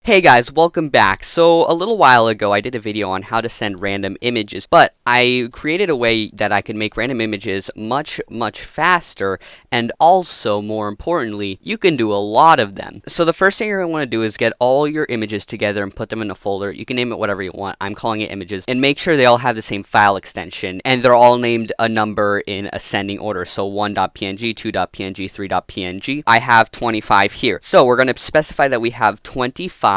Hey guys, welcome back. So a little while ago I did a video on how to send random images, but I created a way that I could make random images much faster, and also more importantly, you can do a lot of them. So the first thing you're going to want to do is get all your images together and put them in a folder. You can name it whatever you want. I'm calling it images, and make sure they all have the same file extension and they're all named a number in ascending order. So 1.png, 2.png, 3.png. I have 25 here. So we're going to specify that we have 25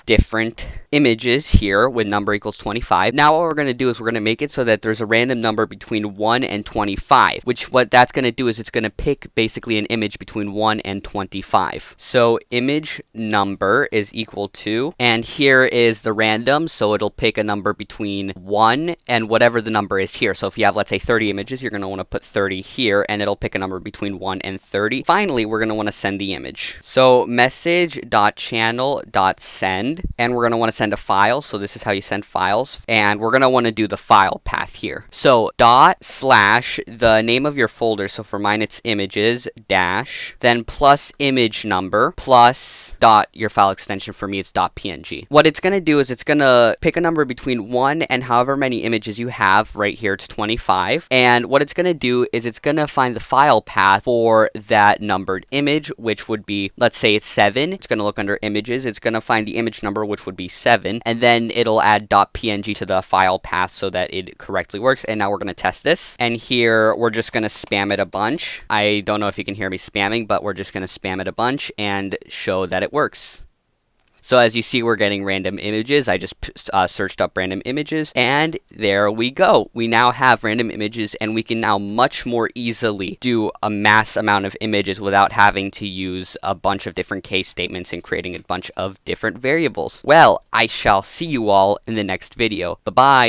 different images here with number equals 25. Now what we're going to do is we're going to make it so that there's a random number between 1 and 25, which what that's going to do is it's going to pick basically an image between 1 and 25. So image number is equal to, and here is the random, so it'll pick a number between 1 and whatever the number is here. So if you have, let's say, 30 images, you're going to want to put 30 here, and it'll pick a number between 1 and 30. Finally, we're going to want to send the image. So message.channel.send, and we're going to want to send a file. So this is how you send files, and we're going to want to do the file path here. So dot slash the name of your folder, so for mine it's images dash, then plus image number plus dot your file extension. For me it's .png. What it's going to do is it's going to pick a number between 1 and however many images you have. Right here it's 25, and what it's going to do is it's going to find the file path for that numbered image, which would be, let's say it's 7. It's going to look under images, it's going to find the image number, which would be 7, and then it'll add .png to the file path so that it correctly works. And now we're going to test this, and here we're just going to spam it a bunch. I don't know if you can hear me spamming, but we're just going to spam it a bunch and show that it works. So as you see, we're getting random images. I just searched up random images, and there we go. We now have random images, and we can now much more easily do a mass amount of images without having to use a bunch of different case statements and creating a bunch of different variables. Well, I shall see you all in the next video. Bye-bye.